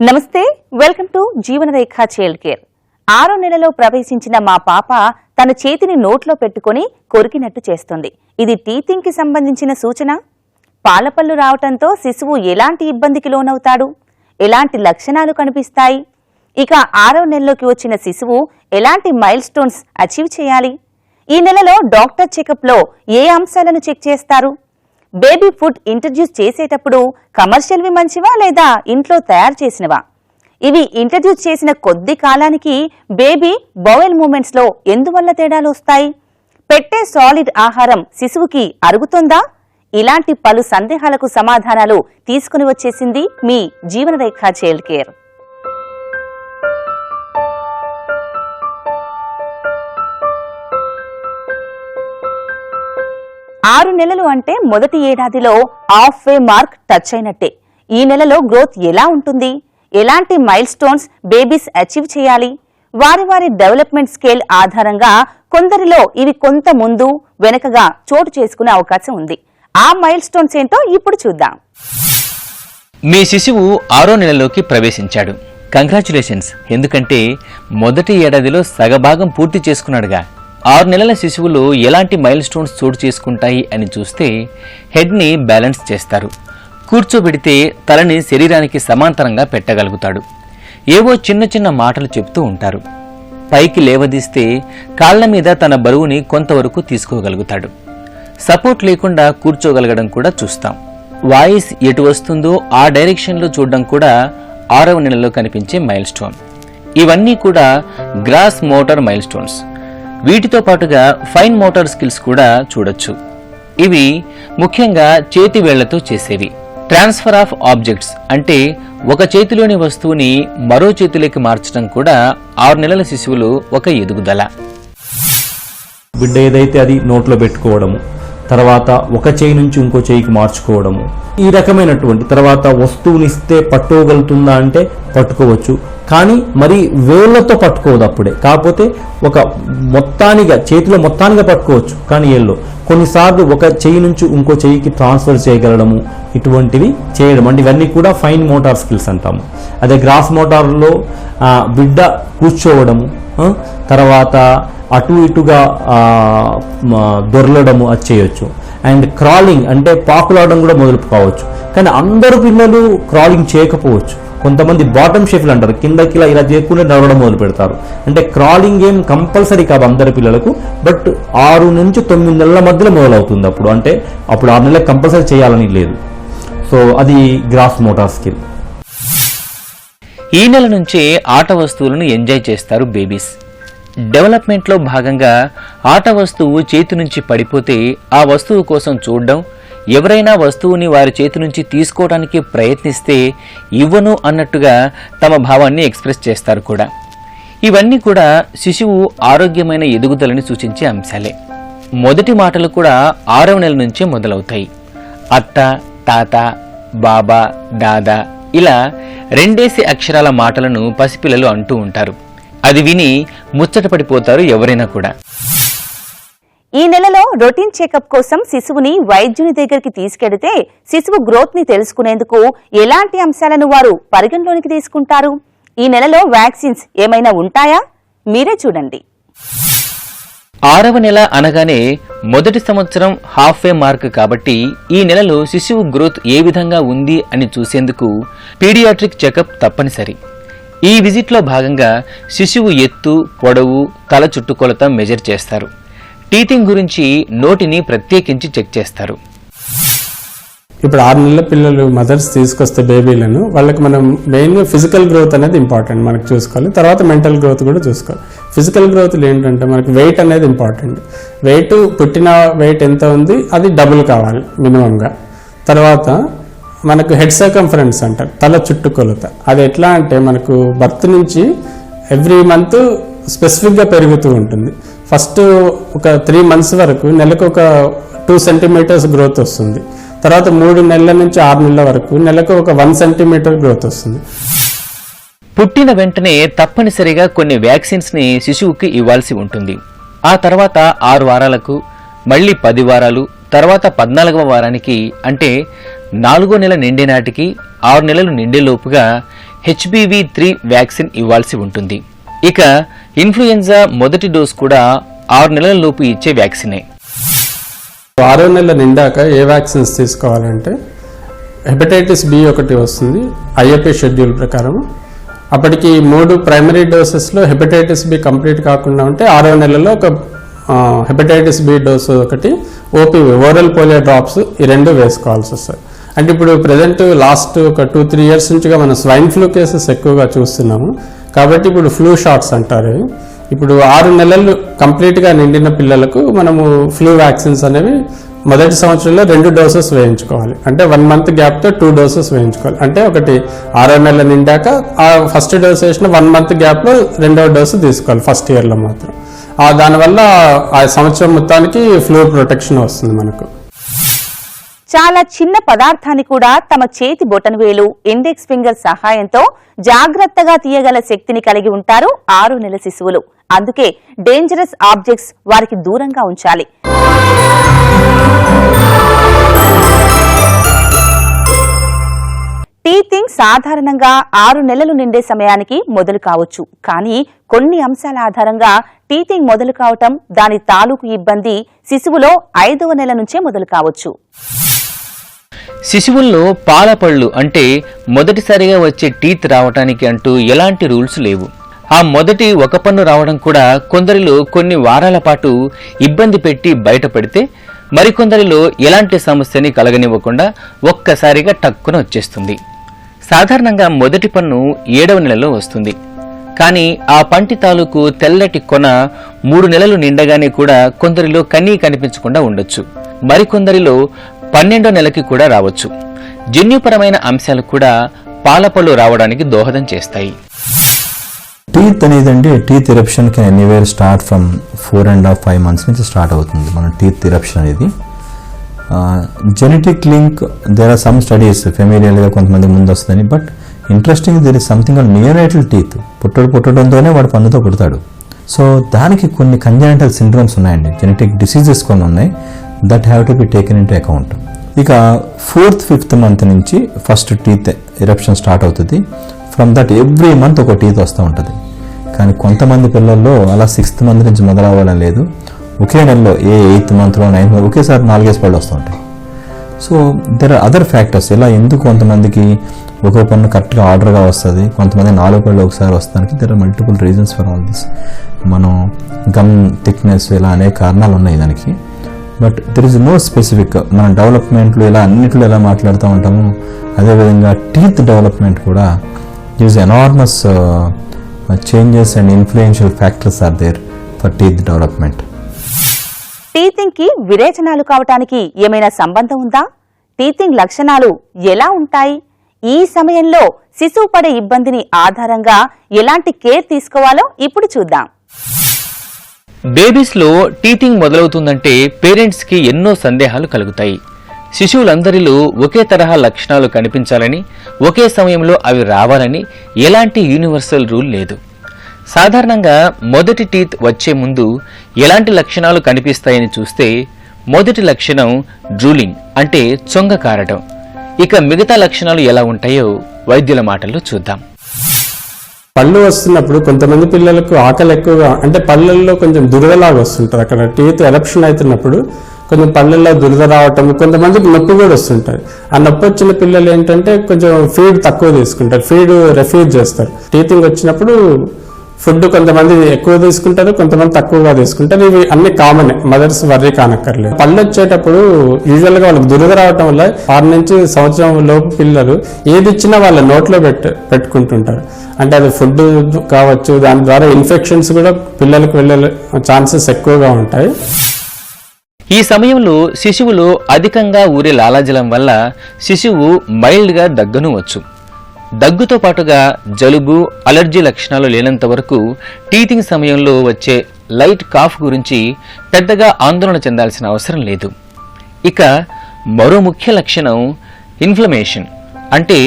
నమస్తే, welcome to జీవనరేఖ child care. 6వ నెలలో ప్రవేశించిన మా పాప తన చేతిని నోట్లో పెట్టుకుని కొరికినట్టు చేస్తుంది. ఇది టీతింగ్ కి సంబంధించిన సూచన. పాలపళ్ళు రావటంతో శిశువు ఎలాంటి ఇబ్బందికి లోనవుతాడు, ఎలాంటి లక్షణాలు కనిపిస్తాయి, ఇక 6వ నెలలోకి వచ్చిన శిశువు ఎలాంటి మైల్ స్టోన్స్ అచీవ్ చేయాలి, ఈ నెలలో డాక్టర్ చెకప్ లో ఏ అంశాలను చెక్ చేస్తారు, బేబీ ఫుడ్ ఇంట్రడ్యూస్ చేసేటప్పుడు కమర్షియల్వి మంచివా లేదా ఇంట్లో తయారు చేసినవా, ఇవి ఇంట్రడ్యూస్ చేసిన కొద్ది కాలానికి బేబీ బౌయల్ మూమెంట్స్ లో ఎందువల్ల తేడాలు వస్తాయి, పెట్టే సాలిడ్ ఆహారం శిశువుకి అరుగుతుందా, ఇలాంటి పలు సందేహాలకు సమాధానాలు తీసుకుని వచ్చేసింది మీ జీవనరేఖ చైల్డ్ కేర్. ఆరు నెలలు అంటే మొదటి ఏడాదిలో హాఫ్ వే మార్క్ టచ్ అయినట్టే. ఈ నెలలో గ్రోత్ ఎలా ఉంటుంది, ఎలాంటి మైల్ స్టోన్స్ బేబీస్ అచీవ్ చేయాలి, వారి వారి డెవలప్మెంట్ స్కేల్ ఆధారంగా కొందరిలో ఇవి కొంత ముందు వెనకగా చోటు చేసుకునే అవకాశం ఉంది. ఆ మైల్ స్టోన్స్ ఏంటో ఇప్పుడు చూద్దాం. మీ శిశువు 6వ నెలలోకి ప్రవేశించాడు. కంగ్రాచులేషన్స్, ఎందుకంటే మొదటి ఏడాదిలో సగభాగం పూర్తి చేసుకున్నాడుగా. 6 నెలల శిశువులు ఎలాంటి మైల్ స్టోన్స్ చోటు చేసుకుంటాయి అని చూస్తే హెడ్ని బ్యాలెన్స్ చేస్తారు, కూర్చోబెడితే తలని శరీరానికి సమాంతరంగా పెట్టగలుగుతాడు, ఏవో చిన్న చిన్న మాటలు చెప్తూ ఉంటారు, పైకి లేవదీస్తే కాళ్ల మీద తన బరువుని కొంతవరకు తీసుకోగలుగుతాడు, సపోర్ట్ లేకుండా కూర్చోగలగడం కూడా చూస్తాం. వాయిస్ ఎటు వస్తుందో ఆ డైరెక్షన్లో చూడడం కూడా 6వ నెలలో కనిపించే మైల్ స్టోన్. ఇవన్నీ కూడా గ్రాస్ మోటార్ మైల్ స్టోన్స్. వీటితో పాటుగా ఫైన్ మోటార్ స్కిల్స్ కూడా చూడొచ్చు. ఇవి ముఖ్యంగా చేతి వేళ్లతో చేసేవి. ట్రాన్స్ఫర్ ఆఫ్ ఆబ్జెక్ట్స్ అంటే ఒక చేతిలోని వస్తువుని మరో చేతిలోకి మార్చడం కూడా 6 నెలల శిశువులు ఒక ఎదుగుదల. బిడ్డ ఏదైతే అది నోట్లో పెట్టుకోవడము, తర్వాత ఒక చేయి నుంచి ఇంకో చేయికి మార్చుకోవడము, ఈ రకమైనటువంటి తర్వాత వస్తువునిస్తే పట్టుకోగలుగుతుందా అంటే పట్టుకోవచ్చు, కానీ మరి వేళ్లతో పట్టుకోవద్దు అప్పుడే. కాకపోతే ఒక మొత్తానిగా చేతిలో మొత్తానిగా పట్టుకోవచ్చు, కానీ ఏళ్ళు కొన్నిసార్లు ఒక చెయ్యి నుంచి ఇంకో చెయ్యికి ట్రాన్స్ఫర్ చేయగలడము, ఇటువంటివి చేయడం అంటే ఇవన్నీ కూడా ఫైన్ మోటార్ స్కిల్స్ అంటాము. అదే గ్రాస్ మోటార్లో బిడ్డ కూర్చోవడము, తర్వాత అటు ఇటుగా దొరలడము అది చేయొచ్చు. అండ్ క్రాలింగ్ అంటే పాకులాడడం కూడా మొదలు కావచ్చు, కానీ అందరు పిల్లలు క్రాలింగ్ చేయకపోవచ్చు. కొంతమంది బాటమ్ షేఫ్లు అంటారు, కిందకి ఇలా చేయకుండా నడవడం మొదలు పెడతారు. అంటే క్రాలింగ్ ఏం కంపల్సరీ కాదు అందరి పిల్లలకు, బట్ 6 నుంచి 9 నెలల మధ్యలో మొదలవుతుంది. అప్పుడు 6 నెలలకు కంపల్సరీ చేయాలని లేదు. సో అది గ్రాస్ మోటార్ స్కిల్. ఈ నెల నుంచే ఆట వస్తువులను ఎంజాయ్ చేస్తారు బేబీస్. డెవలప్మెంట్లో భాగంగా ఆట వస్తువు చేతి నుంచి పడిపోతే ఆ వస్తువు కోసం చూడడం, ఎవరైనా వస్తువుని వారి చేతి నుంచి తీసుకోవడానికి ప్రయత్నిస్తే ఇవ్వను అన్నట్టుగా తమ భావాన్ని ఎక్స్ప్రెస్ చేస్తారు కూడా. ఇవన్నీ కూడా శిశువు ఆరోగ్యమైన ఎదుగుదలని సూచించే అంశాలే. మొదటి మాటలు కూడా 6వ నెల నుంచే మొదలవుతాయి. అత్త, తాత, బాబా, దాదా ఇలా 2 అక్షరాల మాటలను పసిపిల్లలు అంటూ ఉంటారు. అది విని ముచ్చటపడిపోతారు ఎవరైనా కూడా. ఈ నెలలో రొటీన్ చెకప్ కోసం శిశువుని వైద్యుని దగ్గరికి తీసుకెడితే శిశువు గ్రోత్ ని తెలుసుకునేందుకు ఎలాంటి అంశాలను వారు పరిగణలోనికి తీసుకుంటారు, ఈ నెలలో వ్యాక్సిన్స్ ఏమైనా ఉంటాయా, మీరే చూడండి. 6వ నెల అనగానే మొదటి సంవత్సరం హాఫ్ వే మార్క్ కాబట్టి ఈ నెలలో శిశువు గ్రోత్ ఏ విధంగా ఉంది అని చూసేందుకు పీడియాట్రిక్ చెకప్ తప్పనిసరి. ఈ విజిట్లో భాగంగా శిశువు ఎత్తు, పొడవు, తల చుట్టుకొలత మెజర్ చేస్తారు. టీతింగ్ గురించి నోటిని ప్రత్యేకించి చెక్ చేస్తారు. ఇప్పుడు 6 నెలల పిల్లలు మదర్స్ తీసుకొస్తే బేబీలను, వాళ్ళకి మనం మెయిన్గా ఫిజికల్ గ్రోత్ అనేది ఇంపార్టెంట్ మనకు చూసుకోవాలి. తర్వాత మెంటల్ గ్రోత్ కూడా చూసుకోవాలి. ఫిజికల్ గ్రోత్లు ఏంటంటే మనకి వెయిట్ అనేది ఇంపార్టెంట్. వెయిట్ పుట్టిన వెయిట్ ఎంత ఉంది అది డబుల్ కావాలి మినిమంగా. తర్వాత మనకు హెడ్ సర్కంఫరెన్స్ అంటారు, తల చుట్టుకొలత. అది ఎట్లా అంటే మనకు బర్త్ నుంచి ఎవ్రీ మంత్ స్పెసిఫిక్గా పెరుగుతూ ఉంటుంది. ఫస్ట్ ఒక 3 months వరకు నెలకు ఒక 2 centimeters గ్రోత్ వస్తుంది. తర్వాత 3 నెలల నుంచి 6 నెలల వరకు నెలకు ఒక 1 centimeter గ్రోత్ వస్తుంది. పుట్టిన వెంటనే తప్పనిసరిగా కొన్ని వ్యాక్సిన్స్ ని శిశువుకి ఇవ్వాల్సి ఉంటుంది. ఆ తర్వాత 6 వారాలకు, మళ్ళీ 10 వారాలు, తర్వాత 14వ వారానికి, అంటే 4వ నెల నిండే నాటికి 6 నెలలు నిండేలోపుగా HPV-3 వ్యాక్సిన్ ఇవ్వాల్సి ఉంటుంది. ఇక ఇన్ఫ్లుయెన్జా మొదటి డోస్ కూడా 6 నెలల లోపు ఇచ్చే వ్యాక్సినే. 6వ నెల నిండాక ఏ వ్యాక్సిన్స్ తీసుకోవాలంటే హెపటైటిస్ బి ఒకటి వస్తుంది IAP షెడ్యూల్ ప్రకారం. అప్పటికి 3 ప్రైమరీ డోసెస్లో హెపటైటిస్ బి కంప్లీట్ కాకుండా ఉంటే 6వ నెలలో ఒక హెపటైటిస్ బి డోస్ ఒకటి, OPV ఓరల్ పోలియో డ్రాప్స్, ఈ 2 వేసుకోవాల్సి వస్తుంది. అంటే ఇప్పుడు ప్రజెంట్ లాస్ట్ ఒక 2-3 ఇయర్స్ నుంచిగా మనం స్వైన్ ఫ్లూ కేసెస్ ఎక్కువగా చూస్తున్నాము. కాబట్టి ఇప్పుడు ఫ్లూ షాట్స్ అంటారు. ఇప్పుడు 6 నెలలు కంప్లీట్గా నిండిన పిల్లలకు మనము ఫ్లూ వ్యాక్సిన్స్ అనేవి మొదటి సంవత్సరంలో 2 డోసెస్ వేయించుకోవాలి. అంటే 1 మంత్ గ్యాప్తో 2 డోసెస్ వేయించుకోవాలి. అంటే ఒకటి 6వ నెల నిండాక ఆ ఫస్ట్ డోస్ వేసిన 1 మంత్ గ్యాప్లో 2వ డోసు తీసుకోవాలి ఫస్ట్ ఇయర్లో మాత్రం. దానివల్ల ఆ సంవత్సరం మొత్తానికి ఫ్లూ ప్రొటెక్షన్ వస్తుంది మనకు. చాలా చిన్న పదార్థాన్ని కూడా తమ చేతి బొటనవేలు, ఇండెక్స్ ఫింగర్ సహాయంతో జాగ్రత్తగా తీయగల శక్తిని కలిగి ఉంటారు 6 నెలల శిశువులు. అందుకే డేంజరస్ ఆబ్జెక్ట్స్ వారికి దూరంగా ఉంచాలి. టీతింగ్ సాధారణంగా 6 నెలలు నిండే సమయానికి మొదలు కావచ్చు. కానీ కొన్ని అంశాల ఆధారంగా టీతింగ్ మొదలు కావటం, దాని తాలూకు ఇబ్బంది శిశువులో 5వ నెల నుంచే మొదలు కావచ్చు. శిశువుల్లో పాలపళ్ళు అంటే మొదటిసారిగా వచ్చే టీత్ రావటానికి అంటూ ఎలాంటి రూల్స్ లేవు. ఆ మొదటి ఒక పన్ను రావడం కూడా కొందరిలో కొన్ని వారాల పాటు ఇబ్బంది పెట్టి బయటపడితే, మరికొందరిలో ఎలాంటి సమస్యని కలగనివ్వకుండా ఒక్కసారిగా టక్కున వచ్చేస్తుంది. సాధారణంగా మొదటి పన్ను 7వ నెలలో వస్తుంది. కానీ ఆ పంటి తాలూకు తెల్లటి కొన 3 నెలలు నిండగానే కూడా కొందరిలో కన్నీ కనిపించకుండా ఉండొచ్చు. మరికొందరిలో 12వ నెలకి కూడా రావచ్చు. జన్యుపరమైన అంశాలు కూడా పాలపళ్ళు రావడానికి దోహదం చేస్తాయి. టీత్ అనేదండి, teeth eruption can anywhere start from 4.5 months నుంచి స్టార్ట్ అవుతుంది మన టీత్ ఇరప్షన్ అనేది. Genetic link, there are some studies ఫెమిలియల్గా కొంతమంది ముందు వస్తుందని. But interesting, there is something on neonatal teeth. పుట్టడంతోనే వాడు పన్నుతో పుడతాడు. సో దానికి కొన్ని కంజెనిటల్ సిండ్రోమ్స్ ఉన్నాయండి, జెనెటిక్ డిసీజెస్ కొన్ని ఉన్నాయి. That have to be taken into account. ఇక 4th, 5th month నుంచి ఫస్ట్ టీత్ ఇరప్షన్ స్టార్ట్ అవుతుంది. ఫ్రమ్ దట్ ఎవ్రీ మంత్ ఒక టీత్ వస్తూ ఉంటుంది. కానీ కొంతమంది పిల్లల్లో అలా 6th month నుంచి మొదలవ్వడం లేదు. ఒకే నెలలో 8th monthలో 9th month ఒకేసారి 4 పళ్ళు వస్తూ ఉంటాయి. So there are other factors. ఇలా ఎందుకు కొంతమందికి ఒక్కో పన్ను కరెక్ట్గా ఆర్డర్గా వస్తుంది, కొంతమంది 4 పళ్ళు ఒకసారి వస్తానికి there are multiple reasons for all this. మనం గమ్ థిక్నెస్, ఇలా అనేక కారణాలు ఉన్నాయి దానికి. But there is no specific. మన డెవలప్మెంట్లో ఇలా అన్నింటిలో ఎలా మాట్లాడుతూ ఉంటాము, అదేవిధంగా టీత్ డెవలప్మెంట్ కూడా is enormous changes and influential factors are there for teeth development. Teething కి విరేచనాలు కావటానికి ఏమైనా సంబంధం ఉందా? టీతింగ్ లక్షణాలు ఎలా ఉంటాయి? ఈ సమయంలో శిశువు పడే ఇబ్బందిని ఆధారంగా ఎలాంటి కేర్ తీసుకోవాలో ఇప్పుడు చూద్దాం. బేబీస్లో టీతింగ్ మొదలవుతుందంటే పేరెంట్స్కి ఎన్నో సందేహాలు కలుగుతాయి. శిశువులందరిలో ఒకే తరహా లక్షణాలు కనిపించాలని, ఒకే సమయంలో అవి రావాలని ఎలాంటి యూనివర్సల్ రూల్ లేదు. సాధారణంగా మొదటి టీత్ వచ్చే ముందు ఎలాంటి లక్షణాలు కనిపిస్తాయని చూస్తే, మొదటి లక్షణం డ్రూలింగ్ అంటే చొంగ కారటం. ఇక మిగతా లక్షణాలు ఎలా ఉంటాయో వైద్యుల మాటల్లో చూద్దాం. పళ్ళు వస్తున్నప్పుడు కొంతమంది పిల్లలకు ఆకలి ఎక్కువగా, అంటే పళ్ళల్లో కొంచెం దురదలాగా వస్తుంటుంది. అక్కడ టీత్ ఎరప్షన్ అవుతున్నప్పుడు కొంచెం పళ్ళల్లో దురద రావటం, కొంతమందికి నొప్పి కూడా వస్తుంటుంది. ఆ నొప్పి వచ్చిన పిల్లలు ఏంటంటే కొంచెం ఫీడ్ తక్కువ తీసుకుంటారు, ఫీడ్ రెఫ్యూజ్ చేస్తారు. టీతింగ్ వచ్చినప్పుడు ఫుడ్ కొంతమంది ఎక్కువ తీసుకుంటారు, కొంతమంది తక్కువగా తీసుకుంటారు. ఇవి అన్ని కామనే, మదర్స్ వర్రీ కానక్కర్లేదు. పళ్ళు వచ్చేటప్పుడు యూజువల్గా వాళ్ళకి దురద రావటం వల్ల 6 నుంచి సంవత్సరం లోపు పిల్లలు ఏది ఇచ్చినా వాళ్ళ నోట్లో పెట్టుకుంటుంటారు. అంటే అది ఫుడ్ కావచ్చు, దాని ద్వారా ఇన్ఫెక్షన్స్ కూడా పిల్లలకు వెళ్ళే ఛాన్సెస్ ఎక్కువగా ఉంటాయి. ఈ సమయంలో శిశువులో అధికంగా ఊరే లాలాజలం వల్ల శిశువు మైల్డ్గా దగ్గనవచ్చు. దగ్గుతో పాటుగా జలుబు, అలర్జీ లక్షణాలు లేనంత వరకు టీతింగ్ సమయంలో వచ్చే లైట్ కాఫ్ గురించి పెద్దగా ఆందోళన చెందాల్సిన అవసరం లేదు. ఇక మరో ముఖ్య లక్షణం ఇన్ఫ్లమేషన్. అంటే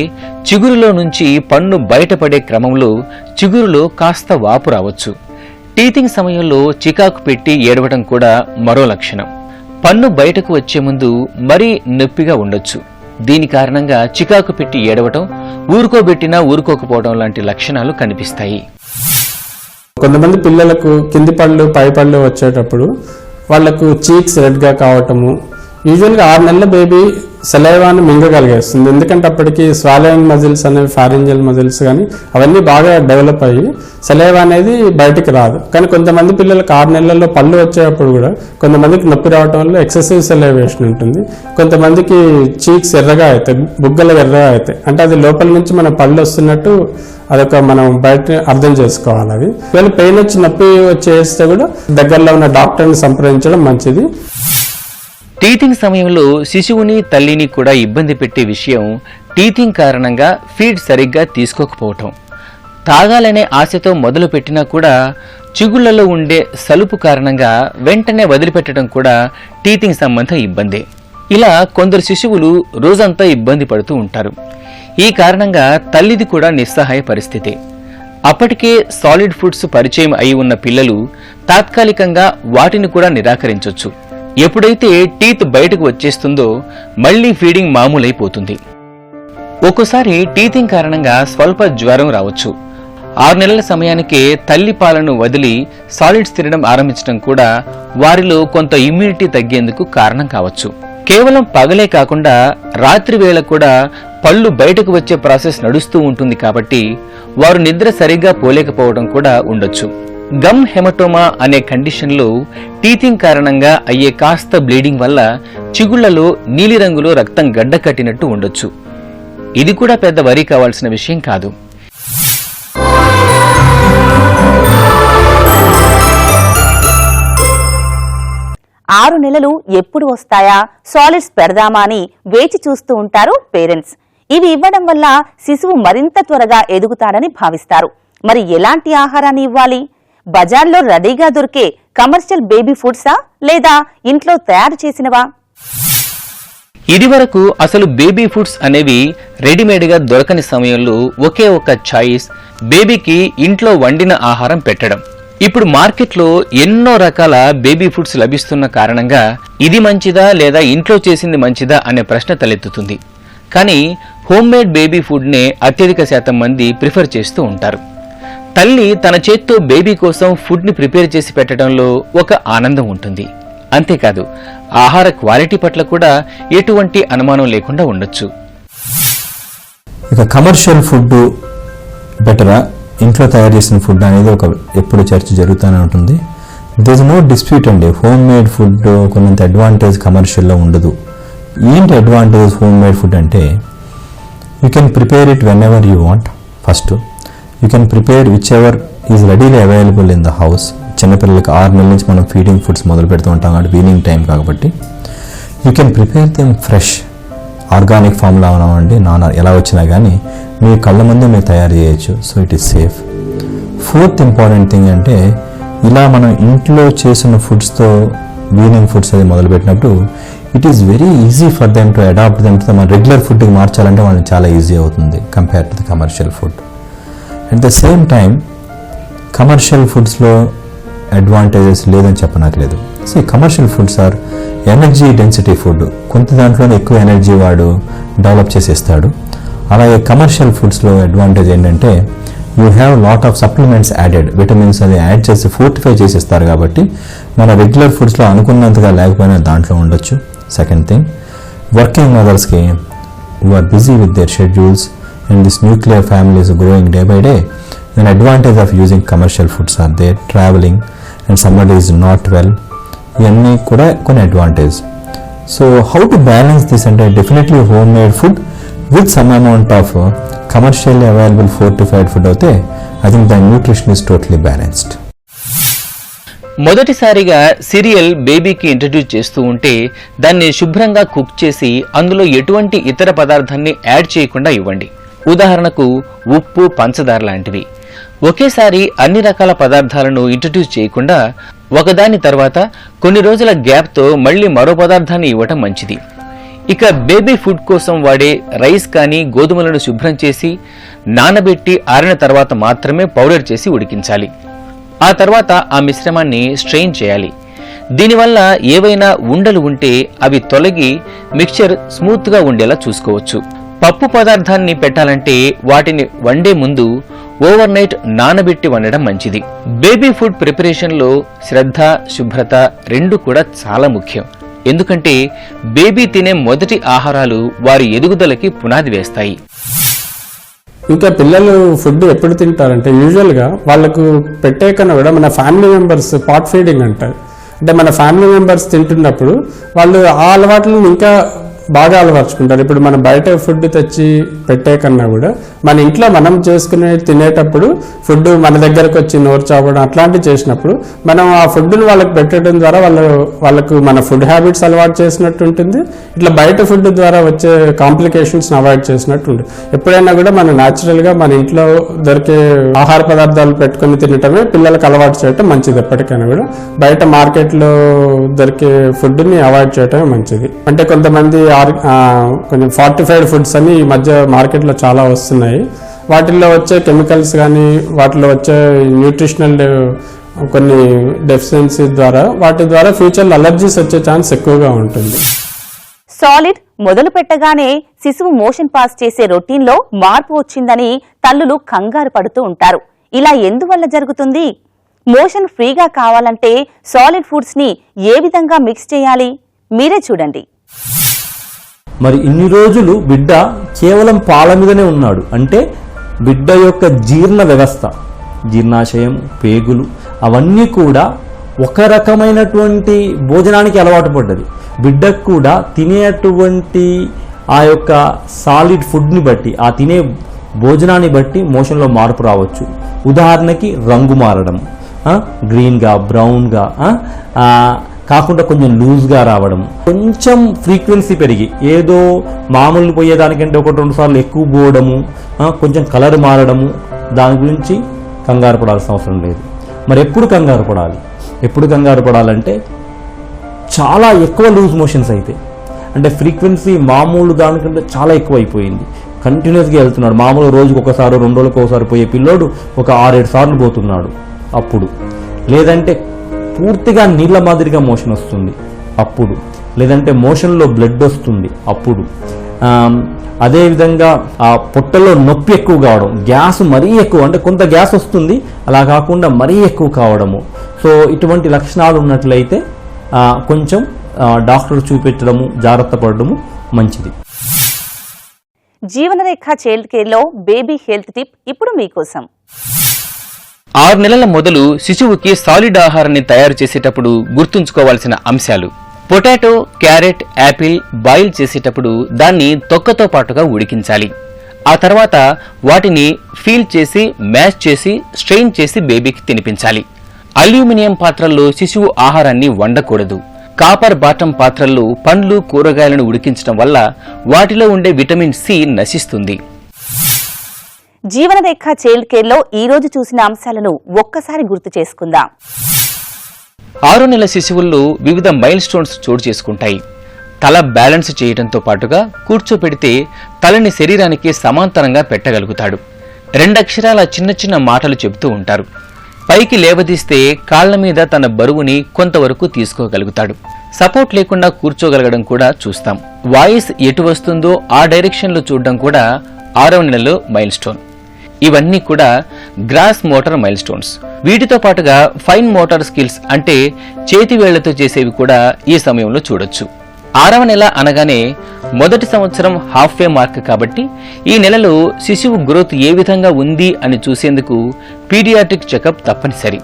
చిగురులో నుంచి పన్ను బయటపడే క్రమంలో చిగురులో కాస్త వాపు రావచ్చు. టీతింగ్ సమయంలో చికాకు పెట్టి ఏడవడం కూడా మరో లక్షణం. పన్ను బయటకు వచ్చే ముందు మరీ నొప్పిగా ఉండొచ్చు. దీని కారణంగా చికాకు పెట్టి ఏడవటం, ఊరుకోబెట్టినా ఊరుకోకపోవడం లాంటి లక్షణాలు కనిపిస్తాయి. కొంతమంది పిల్లలకు కింది పళ్ళు పై పళ్ళు వచ్చేటప్పుడు వాళ్ళకు చీక్స్ రెడ్గా కావటము, యూజువల్గా 6 నెలల బేబీ సెలైవాని మింగగలిగేస్తుంది. ఎందుకంటే అప్పటికి స్వాలోయింగ్ మజిల్స్ అనేవి, ఫారింజియల్ మజిల్స్ కానీ అవన్నీ బాగా డెవలప్ అయ్యి సెలైవా అనేది బయటికి రాదు. కానీ కొంతమంది పిల్లలకు 6 నెలల్లో పళ్ళు వచ్చేటప్పుడు కూడా కొంతమందికి నొప్పి రావడం వల్ల ఎక్సెసివ్ సెలైవేషన్ ఉంటుంది. కొంతమందికి చీక్స్ ఎర్రగా అవుతాయి, బుగ్గలు ఎర్రగా అవుతాయి. అంటే అది లోపల నుంచి మన పళ్ళు వస్తున్నట్టు అదొక మనం బయట అర్థం చేసుకోవాలి. అది ఒకవేళ పెయిన్ వచ్చి నొప్పి వచ్చేస్తే కూడా దగ్గరలో ఉన్న డాక్టర్ని సంప్రదించడం మంచిది. టీతింగ్ సమయంలో శిశువుని తల్లిని కూడా ఇబ్బంది పెట్టే విషయం టీతింగ్ కారణంగా ఫీడ్ సరిగ్గా తీసుకోకపోవటం. తాగాలనే ఆశతో మొదలు పెట్టినా కూడా చిగుళ్లలో ఉండే సలుపు కారణంగా వెంటనే వదిలిపెట్టడం కూడా టీతింగ్ సంబంధ ఇబ్బందే. ఇలా కొందరు శిశువులు రోజంతా ఇబ్బంది పడుతూ ఉంటారు. ఈ కారణంగా తల్లిది కూడా నిస్సహాయ పరిస్థితి. అప్పటికే సాలిడ్ ఫుడ్స్ పరిచయం అయి ఉన్న పిల్లలు తాత్కాలికంగా వాటిని కూడా నిరాకరించొచ్చు. ఎప్పుడైతే టీత్ బయటకు వచ్చేస్తుందో మళ్లీ ఫీడింగ్ మామూలైపోతుంది. ఒక్కోసారి టీతింగ్ కారణంగా స్వల్ప జ్వరం రావచ్చు. 6 నెలల సమయానికే తల్లి పాలను వదిలి సాలిడ్స్ తినడం ఆరంభించడం కూడా వారిలో కొంత ఇమ్యూనిటీ తగ్గేందుకు కారణం కావచ్చు. కేవలం పగలే కాకుండా రాత్రి వేళ కూడా పళ్ళు బయటకు వచ్చే ప్రాసెస్ నడుస్తూ ఉంటుంది కాబట్టి వారు నిద్ర సరిగ్గా పోలేకపోవడం కూడా ఉండొచ్చు. గమ్ హెమటోమా అనే కండిషన్లో టీతింగ్ కారణంగా అయ్యే కాస్త బ్లీడింగ్ వల్ల చిగుళ్లలో నీలిరంగులో రక్తం గడ్డ కట్టినట్టు ఉండొచ్చు. ఇది కూడా పెద్ద వరి కావాల్సిన విషయం కాదు. ఆరు నెలలు ఎప్పుడు వస్తాయా, సాలిడ్స్ పెడదామా అని వేచి చూస్తూ ఉంటారు పేరెంట్స్. ఇవి ఇవ్వడం వల్ల శిశువు మరింత త్వరగా ఎదుగుతాడని భావిస్తారు. మరి ఎలాంటి ఆహారాన్ని ఇవ్వాలి? బజార్లో రెడీగా దొరికే కమర్షియల్ బేబీ ఫుడ్సా లేదా ఇంట్లో తయారు చేసినవా? ఇదివరకు అసలు బేబీ ఫుడ్స్ అనేవి రెడీమేడ్గా దొరకని సమయంలో ఒకే ఒక చాయిస్ బేబీకి ఇంట్లో వండిన ఆహారం పెట్టడం. ఇప్పుడు మార్కెట్లో ఎన్నో రకాల బేబీ ఫుడ్స్ లభిస్తున్న కారణంగా ఇది మంచిదా లేదా ఇంట్లో చేసింది మంచిదా అనే ప్రశ్న తలెత్తుతుంది. కానీ హోమ్ మేడ్ బేబీ ఫుడ్నే అత్యధిక శాతం మంది ప్రిఫర్ చేస్తూ ఉంటారు. తల్లి తన చేత్తో బేబీ కోసం ఫుడ్ని ప్రిపేర్ చేసి పెట్టడంలో ఒక ఆనందం ఉంటుంది. అంతేకాదు ఆహార క్వాలిటీ పట్ల కూడా ఎటువంటి అనుమానం లేకుండా ఉండొచ్చు. ఇక కమర్షియల్ ఫుడ్ బెటరా, ఇంట్లో తయారు చేసిన ఫుడ్ అనేది ఒక ఎప్పుడు చర్చ జరుగుతూనే ఉంటుంది. దిస్ నో డిస్ప్యూట్ అండి. హోమ్ మేడ్ ఫుడ్ కొంత అడ్వాంటేజ్ కమర్షియల్లో ఉండదు. ఏంటి అడ్వాంటేజ్ హోమ్ మేడ్ ఫుడ్ అంటే, you can prepare it when ever you want. First you can prepare which ever is readily available in the house. చిన్నపిల్లలకి 6 నెలల నుంచి మనం feeding foods మొదలు పెడుతూ ఉంటాం కాబట్టి వీనింగ్ టైం కాబట్టి you can prepare them fresh, organic ఫామ్లో ఉన్నామండి, ఎలా వచ్చినా కానీ మీ కళ్ళ ముందే మీరు తయారు చేయొచ్చు. So it is safe. 4th important thing అంటే, ఇలా మనం ఇంట్లో చేసిన ఫుడ్స్తో వీనింగ్ ఫుడ్స్ అది మొదలుపెట్టినప్పుడు it is very easy for them to adapt them to మన రెగ్యులర్ ఫుడ్కి మార్చాలంటే వాళ్ళకి చాలా ఈజీ అవుతుంది compare to the commercial food. At the same time commercial ఫుడ్స్లో అడ్వాంటేజెస్ లేదని చెప్పనట్లేదు. So commercial foods are energy density food. కొంత దాంట్లోనే ఎక్కువ ఎనర్జీ వాడు డెవలప్ చేసేస్తాడు. అలాగే కమర్షియల్ ఫుడ్స్లో అడ్వాంటేజ్ ఏంటంటే, you have lot of supplements added, vitamins అది యాడ్ చేసి ఫోర్టిఫై చేసేస్తారు కాబట్టి మన రెగ్యులర్ ఫుడ్స్లో అనుకున్నంతగా లేకపోయినా దాంట్లో ఉండొచ్చు. సెకండ్ థింగ్, వర్కింగ్ మదర్స్కి who are busy with their schedules and this nuclear family is growing day by day, an advantage of using commercial foods are there. Traveling and somebody is not well, ఇవన్నీ కూడా కొన్ని advantage. So how to balance this అంటే, definitely home made food with some amount of commercially available fortified food అయితే I think the nutrition is totally balanced. మొదటిసారిగా cereal బేబీకి introduce చేస్తూ ఉంటే దాన్ని శుభ్రంగా కుక్ చేసి అందులో ఎటువంటి ఇతర పదార్థాన్ని యాడ్ చేయకుండా ఇవ్వండి. ఉదాహరణకు ఉప్పు, పంచదార లాంటివి. ఒకేసారి అన్ని రకాల పదార్థాలను ఇంట్రడ్యూస్ చేయకుండా ఒకదాని తర్వాత కొన్ని రోజుల గ్యాప్తో మళ్లీ మరో పదార్థాన్ని ఇవ్వటం మంచిది. ఇక బేబీ ఫుడ్ కోసం వాడే రైస్ కానీ గోధుమలను శుభ్రం చేసి నానబెట్టి ఆరిన తర్వాత మాత్రమే పౌడర్ చేసి ఉడికించాలి. ఆ తర్వాత ఆ మిశ్రమాన్ని స్ట్రెయిన్ చేయాలి. దీనివల్ల ఏవైనా ఉండలు ఉంటే అవి తొలగి మిక్చర్ స్మూత్గా ఉండేలా చూసుకోవచ్చు. పప్పు పదార్థాన్ని పెట్టాలంటే వాటిని వండే ముందు ఓవర్ నైట్ నానబెట్టి వండడం మంచిది. బేబీ ఫుడ్ ప్రిపరేషన్లో శ్రద్ధ, శుభ్రత రెండు కూడా చాలా ముఖ్యం. ఎందుకంటే బేబీ తినే మొదటి ఆహారాలు వారి ఎదుగుదలకి పునాది వేస్తాయి. ఇంకా పిల్లలు ఫుడ్ ఎప్పుడు తింటారంటే యూజువల్గా వాళ్ళకు పెట్టే కన్నా కూడా మన ఫ్యామిలీ మెంబర్స్ పాట్ ఫీడింగ్ అంటారు. అంటే మన ఫ్యామిలీ మెంబర్స్ తింటున్నప్పుడు వాళ్ళు ఆ అలవాట్లను ఇంకా బాగా అలవర్చుకుంటారు. ఇప్పుడు మనం బయట ఫుడ్ తెచ్చి పెట్టే కన్నా కూడా మన ఇంట్లో మనం చేసుకునే తినేటప్పుడు ఫుడ్ మన దగ్గరకు వచ్చి నోరు చావడం అట్లాంటివి చేసినప్పుడు మనం ఆ ఫుడ్ని వాళ్ళకి పెట్టడం ద్వారా వాళ్ళకు మన ఫుడ్ హ్యాబిట్స్ అలవాటు చేసినట్టు ఉంటుంది. ఇట్లా బయట ఫుడ్ ద్వారా వచ్చే కాంప్లికేషన్స్ని అవాయిడ్ చేసినట్టు ఉంటుంది. ఎప్పుడైనా కూడా మనం న్యాచురల్గా మన ఇంట్లో దొరికే ఆహార పదార్థాలు పెట్టుకుని తినటమే పిల్లలకు అలవాటు చేయటం మంచిది. ఎప్పటికైనా కూడా బయట మార్కెట్లో దొరికే ఫుడ్ని అవాయిడ్ చేయటమే మంచిది. అంటే కొంతమంది కొంచెం ఫార్టిఫైడ్ ఫుడ్స్ అని ఈ మధ్య మార్కెట్లో చాలా వస్తున్నాయి. వాటిల్లో వచ్చే కెమికల్స్ కానీ వాటిలో వచ్చే న్యూట్రిషనల్ కొన్ని డెఫిషియన్సీ ద్వారా వాటి ద్వారా ఫ్యూచర్లో అలర్జీస్ వచ్చే ఛాన్స్ ఎక్కువగా ఉంటుంది. సాలిడ్ మొదలు పెట్టగానే శిశువు మోషన్ పాస్ చేసే రొటీన్లో మార్పు వచ్చిందని తల్లులు కంగారు పడుతూ ఉంటారు. ఇలా ఎందువల్ల జరుగుతుంది? మోషన్ ఫ్రీగా కావాలంటే సాలిడ్ ఫుడ్స్ ని ఏ విధంగా మిక్స్ చేయాలి? మీరే చూడండి. మరి ఇన్ని రోజులు బిడ్డ కేవలం పాల మీదనే ఉన్నాడు అంటే బిడ్డ యొక్క జీర్ణ వ్యవస్థ, జీర్ణాశయం, పేగులు అవన్నీ కూడా ఒక రకమైనటువంటి భోజనానికి అలవాటు పడ్డది. బిడ్డకు కూడా తినేటువంటి ఆ యొక్క సాలిడ్ ఫుడ్ని బట్టి, ఆ తినే భోజనాన్ని బట్టి మోషన్లో మార్పు రావచ్చు. ఉదాహరణకి రంగు మారడం, గ్రీన్గా, బ్రౌన్గా కాకుండా కొంచెం లూజ్గా రావడం, కొంచెం ఫ్రీక్వెన్సీ పెరిగి ఏదో మామూలు పోయేదానికంటే 1-2 సార్లు ఎక్కువ పోవడము, కొంచెం కలర్ మారడము, దాని గురించి కంగారు పడాల్సిన అవసరం లేదు. మరి ఎప్పుడు కంగారు పడాలి? ఎప్పుడు కంగారు పడాలంటే చాలా ఎక్కువ లూజ్ మోషన్స్ అయితే, అంటే ఫ్రీక్వెన్సీ మామూలు దానికంటే చాలా ఎక్కువ అయిపోయింది, కంటిన్యూస్గా వెళ్తున్నాడు. మామూలు రోజుకు ఒకసారి 2 రోజులకు ఒకసారి పోయే పిల్లోడు ఒక 6-7 సార్లు పోతున్నాడు అప్పుడు. లేదంటే పూర్తిగా నీళ్ళ మాదిరిగా మోషన్ వస్తుంది అప్పుడు. లేదంటే మోషన్లో బ్లడ్ వస్తుంది అప్పుడు. అదేవిధంగా ఆ పొట్టలో నొప్పి ఎక్కువ కావడం, గ్యాస్ మరీ ఎక్కువ, అంటే కొంత గ్యాస్ వస్తుంది, అలా కాకుండా మరీ ఎక్కువ కావడము. సో ఇటువంటి లక్షణాలు ఉన్నట్లయితే కొంచెం డాక్టర్ చూపించడము, జాగ్రత్త పడడము మంచిది. జీవనరేఖ చైల్డ్ కేర్లో బేబీ హెల్త్ టిప్ ఇప్పుడు మీకోసం. 6 నెలల మొదలు శిశువుకి సాలిడ్ ఆహారాన్ని తయారు చేసేటప్పుడు గుర్తుంచుకోవాల్సిన అంశాలు. పొటాటో, క్యారెట్, యాపిల్ బాయిల్ చేసేటప్పుడు దాన్ని తొక్కతో పాటుగా ఉడికించాలి. ఆ తర్వాత వాటిని ఫీల్ చేసి, మ్యాష్ చేసి, స్ట్రెయిన్ చేసి బేబీకి తినిపించాలి. అల్యూమినియం పాత్రల్లో శిశువు ఆహారాన్ని వండకూడదు. కాపర్ బాటం పాత్రల్లో పండ్లు, కూరగాయలను ఉడికించడం వల్ల వాటిలో ఉండే విటమిన్ సి నశిస్తుంది. జీవనరేఖ చైల్డ్ కేర్లో ఈ రోజు చూసిన అంశాలను ఒక్కసారి గుర్తు చేసుకుందాం. 6 నెలల శిశువుల్లో వివిధ మైల్ స్టోన్స్ చోటు చేసుకుంటాయి. తల బ్యాలెన్స్ చేయడంతో పాటుగా కూర్చోపెడితే తలని శరీరానికి సమాంతరంగా పెట్టగలుగుతాడు. 2 అక్షరాల చిన్న చిన్న మాటలు చెబుతూ ఉంటారు. పైకి లేవదీస్తే కాళ్ల మీద తన బరువుని కొంతవరకు తీసుకోగలుగుతాడు. సపోర్ట్ లేకుండా కూర్చోగలగడం కూడా చూస్తాం. వాయిస్ ఎటు వస్తుందో ఆ డైరెక్షన్లో చూడడం కూడా 6వ నెలలో మైల్ స్టోన్. ఇవన్నీ కూడా గ్రాస్ మోటార్ మైల్ స్టోన్స్. వీటితో పాటుగా ఫైన్ మోటార్ స్కిల్స్ అంటే చేతి వేళ్లతో చేసేవి కూడా ఈ సమయంలో చూడొచ్చు. 6వ నెల అనగానే మొదటి సంవత్సరం హాఫ్ వే మార్క్ కాబట్టి ఈ నెలలో శిశువు గ్రోత్ ఏ విధంగా ఉంది అని చూసేందుకు పీడియాట్రిక్ చెకప్ తప్పనిసరి.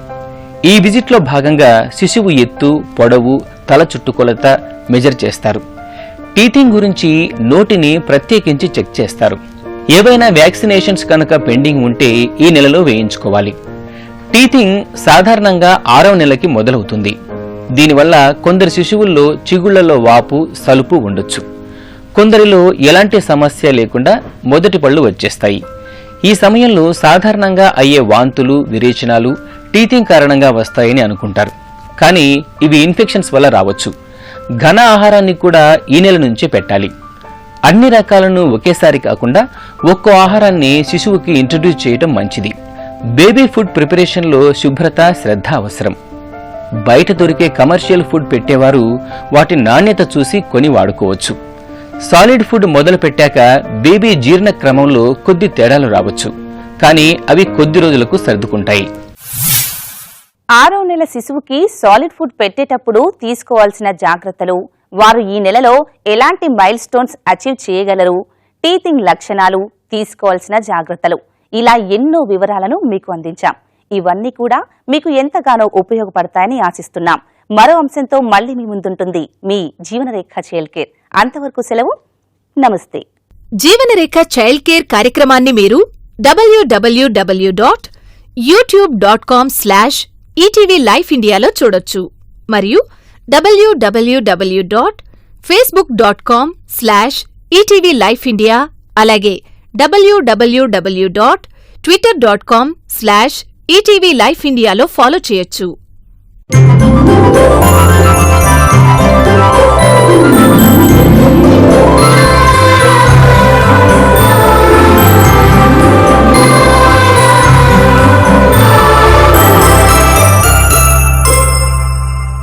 ఈ విజిట్లో భాగంగా శిశువు ఎత్తు, పొడవు, తల చుట్టుకొలత మెజర్ చేస్తారు. టీతింగ్ గురించి నోటిని ప్రత్యేకించి చెక్ చేస్తారు. ఏవైనా వ్యాక్సినేషన్స్ కనుక పెండింగ్ ఉంటే ఈ నెలలో వేయించుకోవాలి. టీతింగ్ సాధారణంగా 6వ నెలకి మొదలవుతుంది. దీనివల్ల కొందరు శిశువుల్లో చిగుళ్లలో వాపు, సలుపు ఉండొచ్చు. కొందరిలో ఎలాంటి సమస్య లేకుండా మొదటి పళ్ళు వచ్చేస్తాయి. ఈ సమయంలో సాధారణంగా అయ్యే వాంతులు, విరేచనాలు టీతింగ్ కారణంగా వస్తాయని అనుకుంటారు. కానీ ఇవి ఇన్ఫెక్షన్స్ వల్ల రావచ్చు. ఘన ఆహారాన్ని కూడా ఈ నెల నుంచే పెట్టాలి. అన్ని రకాలను ఒకేసారి కాకుండా ఒక్కో ఆహారాన్ని శిశువుకి ఇంట్రడ్యూస్ చేయడం మంచిది. బేబీ ఫుడ్ ప్రిపరేషన్లో శుభ్రత, శ్రద్ధ అవసరం. బయట దొరికే కమర్షియల్ ఫుడ్ పెట్టేవారు వాటి నాణ్యత చూసి కొని వాడుకోవచ్చు. సాలిడ్ ఫుడ్ మొదలు పెట్టాక బేబీ జీర్ణ క్రమంలో కొద్ది తేడాలు రావచ్చు, కానీ అవి కొద్ది రోజులకు సర్దుకుంటాయి. 6వ నెల శిశువుకి సాలిడ్ ఫుడ్ పెట్టేటప్పుడు తీసుకోవాల్సిన జాగ్రత్తలు, వారు ఈ నెలలో ఎలాంటి మైల్ స్టోన్స్ అచీవ్ చేయగలరు, టీతింగ్ లక్షణాలు, తీసుకోవాల్సిన జాగ్రత్తలు, ఇలా ఎన్నో వివరాలను మీకు అందించాం. ఇవన్నీ కూడా మీకు ఎంతగానో ఉపయోగపడతాయని ఆశిస్తున్నాం. మరో అంశంతో మళ్లీ మీ ముందుంటుంది మీ జీవనరేఖ చైల్డ్ కేర్. అంతవరకు సెలవు, నమస్తే. జీవనరేఖ చైల్డ్ కేర్ కార్యక్రమాన్ని మీరు www.youtube.com/ETV Life Indiaలో చూడొచ్చు మరియు www.facebook.com/ETV Life India, అలాగే www.twitter.com/ETV Life Indiaలో ఫాలో చేయొచ్చు.